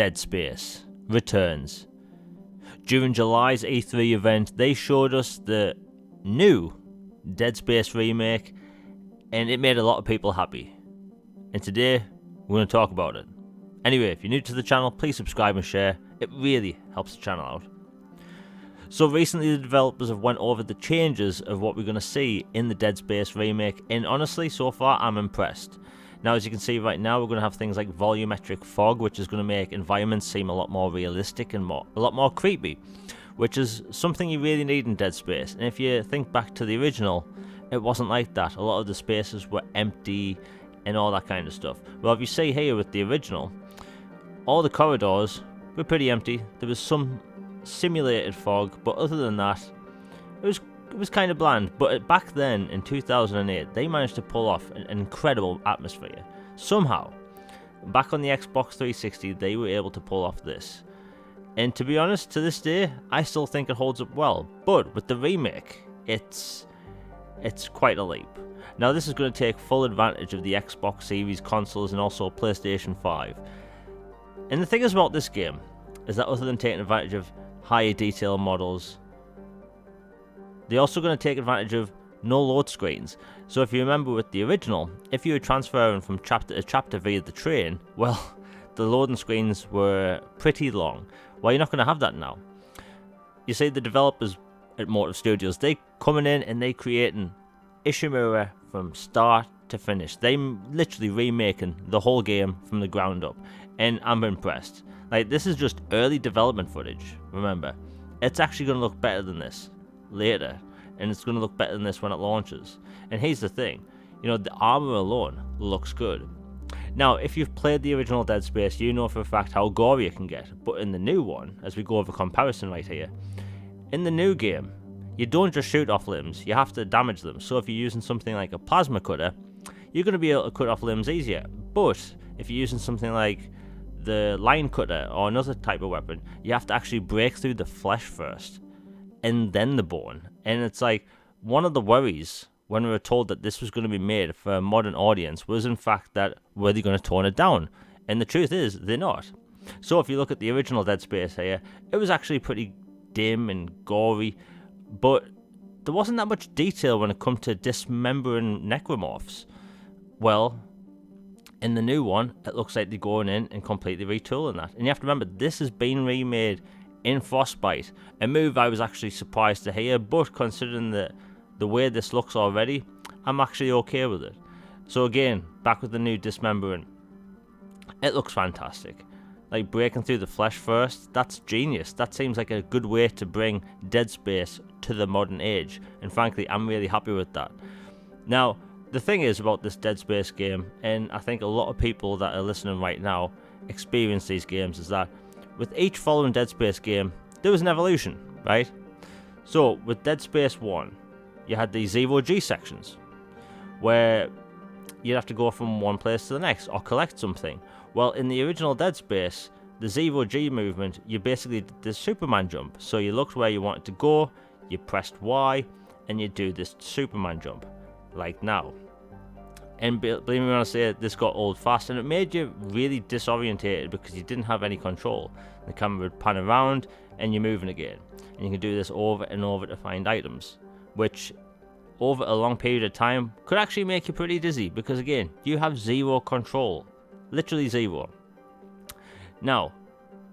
Dead Space returns. During July's E3 event, they showed us the new Dead Space remake, and it made a lot of people happy. And today, we're going to talk about it. Anyway, if you're new to the channel, please subscribe and share. It really helps the channel out. So recently, the developers have went over the changes of what we're going to see in the Dead Space remake, and honestly, so far, I'm impressed. Now, as you can see right now, we're going to have things like volumetric fog, which is going to make environments seem a lot more realistic and a lot more creepy, which is something you really need in Dead Space. And if you think back to the original, it wasn't like that. A lot of the spaces were empty and all that kind of stuff. Well, if you see here with the original, all the corridors were pretty empty. There was some simulated fog, but other than that, it was kind of bland. But back then, in 2008, they managed to pull off an incredible atmosphere. Somehow, back on the Xbox 360, they were able to pull off this. And to be honest, to this day, I still think it holds up well. But with the remake, it's quite a leap. Now, this is going to take full advantage of the Xbox Series consoles and also PlayStation 5. And the thing is about this game is that other than taking advantage of higher detail models, they're also going to take advantage of no load screens. So if you remember with the original, if you were transferring from chapter to chapter via the train, well, the loading screens were pretty long. Well, you're not going to have that now. You see, the developers at Motive Studios, they coming in and they creating Ishimura from start to finish. They literally remaking the whole game from the ground up, and I'm impressed. Like, this is just early development footage, remember. It's actually going to look better than this later, and it's going to look better than this when it launches. And here's the thing, you know, the armor alone looks good. Now, if you've played the original Dead Space, you know for a fact how gory it can get. But in the new one, as we go over comparison right here, in the new game, you don't just shoot off limbs, you have to damage them. So if you're using something like a plasma cutter, you're going to be able to cut off limbs easier. But if you're using something like the line cutter or another type of weapon, you have to actually break through the flesh first and then the bone. And it's like, one of the worries when we were told that this was going to be made for a modern audience was in fact that, were they going to tone it down? And the truth is, they're not. So if you look at the original Dead Space here, it was actually pretty dim and gory, but there wasn't that much detail when it come to dismembering necromorphs. Well, in the new one, it looks like they're going in and completely retooling that. And you have to remember, this has been remade in Frostbite, a move I was actually surprised to hear, but considering the way this looks already, I'm actually okay with it. So again, back with the new dismembering, it looks fantastic. Like, breaking through the flesh first, that's genius. That seems like a good way to bring Dead Space to the modern age, and frankly, I'm really happy with that. Now, the thing is about this Dead Space game, and I think a lot of people that are listening right now experience these games, is that with each following Dead Space game, there was an evolution, right? So, with Dead Space 1, you had the zero-G sections, where you'd have to go from one place to the next, or collect something. Well, in the original Dead Space, the zero-G movement, you basically did the Superman jump. So you looked where you wanted to go, you pressed Y, and you do this Superman jump, like now. And believe me when I say it, this got old fast, and it made you really disorientated because you didn't have any control. The camera would pan around, and you're moving again. And you can do this over and over to find items, which over a long period of time could actually make you pretty dizzy, because again, you have zero control. Literally zero. Now,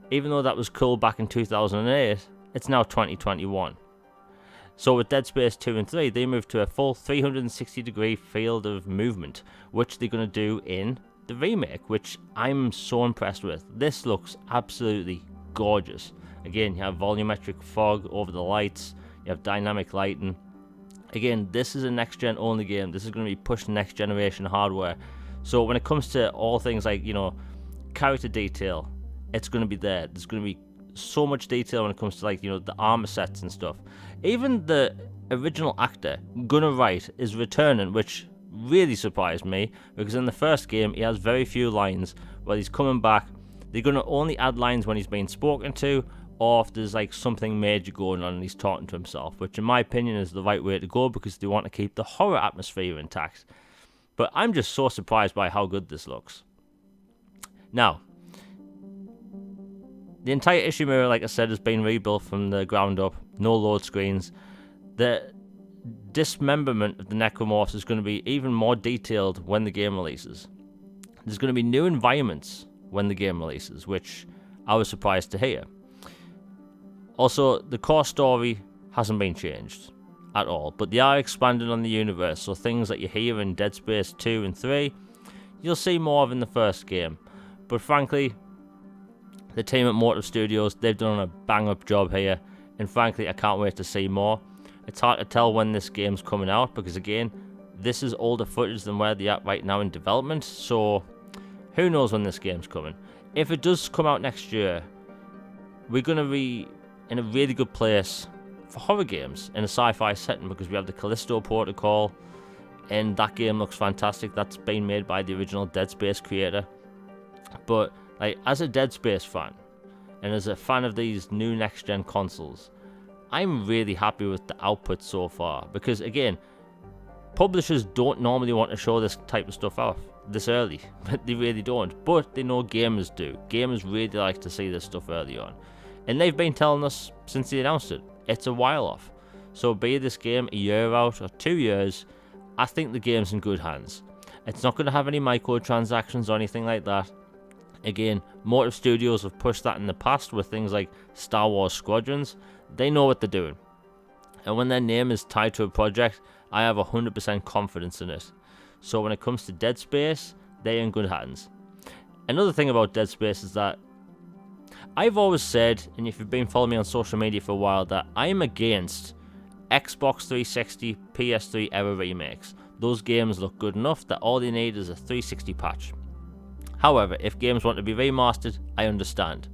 even though that was cool back in 2008, it's now 2021. So with Dead Space 2 and 3, they moved to a full 360 degree field of movement, which they're going to do in the remake, which I'm so impressed with. This looks absolutely gorgeous. Again, you have volumetric fog over the lights, you have dynamic lighting. Again, this is a next-gen only game. This is going to be pushed next generation hardware. So when it comes to all things like, you know, character detail, it's going to be there. There's going to be so much detail when it comes to, like, you know, the armor sets and stuff. Even the original actor, Gunnar Wright, is returning, which really surprised me, because in the first game he has very few lines. Well, he's coming back. They're going to only add lines when he's being spoken to, or if there's like something major going on and he's talking to himself, which in my opinion is the right way to go, because they want to keep the horror atmosphere intact. But I'm just so surprised by how good this looks. Now, The entire Ishimura, like I said, has been rebuilt from the ground up. No load screens. The dismemberment of the necromorphs is going to be even more detailed when the game releases. There's going to be new environments when the game releases, which I was surprised to hear. Also, the core story hasn't been changed at all, but they are expanding on the universe, so things that you hear in Dead Space 2 and 3, you'll see more of in the first game. But frankly, the team at Motive Studios, they've done a bang-up job here, and frankly, I can't wait to see more. It's hard to tell when this game's coming out, because again, this is older footage than where they're at right now in development, so who knows when this game's coming. If it does come out next year, we're going to be in a really good place for horror games in a sci-fi setting, because we have the Callisto Protocol, and that game looks fantastic. That's been made by the original Dead Space creator. But like, as a Dead Space fan, and as a fan of these new next-gen consoles, I'm really happy with the output so far, because again, publishers don't normally want to show this type of stuff off this early. They really don't, but they know gamers do. Gamers really like to see this stuff early on, and they've been telling us since they announced it. It's a while off, so be this game a year out or 2 years, I think the game's in good hands. It's not going to have any microtransactions or anything like that. Again, Motive Studios have pushed that in the past with things like Star Wars Squadrons. They know what they're doing, and when their name is tied to a project, I have 100% confidence in it. So when it comes to Dead Space, they're in good hands. Another thing about Dead Space is that I've always said, and if you've been following me on social media for a while, that I am against Xbox 360, PS3 era remakes. Those games look good enough that all they need is a 360 patch. However, if games want to be remastered, I understand.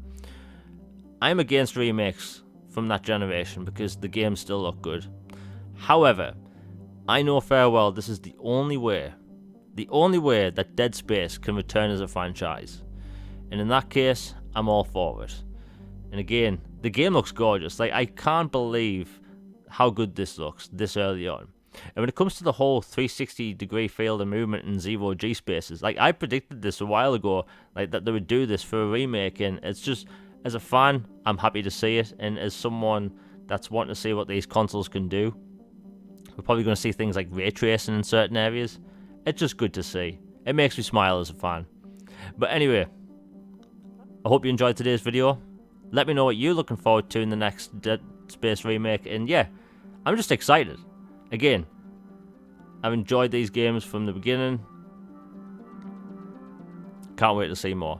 I'm against remakes from that generation because the games still look good. However, I know fair well this is the only way that Dead Space can return as a franchise. And in that case, I'm all for it. And again, the game looks gorgeous. Like, I can't believe how good this looks this early on. And when it comes to the whole 360 degree field of movement in zero G spaces, like, I predicted this a while ago, like, that they would do this for a remake, and it's just, as a fan, I'm happy to see it, and as someone that's wanting to see what these consoles can do, we're probably going to see things like ray tracing in certain areas. It's just good to see. It makes me smile as a fan. But anyway, I hope you enjoyed today's video. Let me know what you're looking forward to in the next Dead Space remake, and yeah, I'm just excited. Again, I've enjoyed these games from the beginning. Can't wait to see more.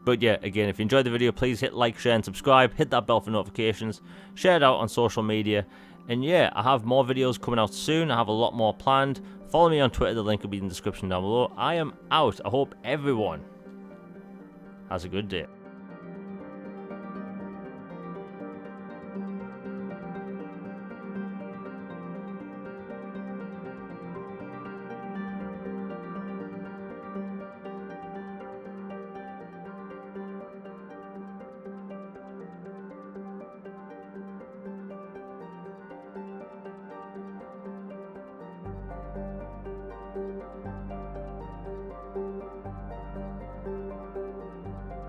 But yeah, again, if you enjoyed the video, please hit like, share, and subscribe. Hit that bell for notifications. Share it out on social media. And yeah, I have more videos coming out soon. I have a lot more planned. Follow me on Twitter. The link will be in the description down below. I am out. I hope everyone has a good day.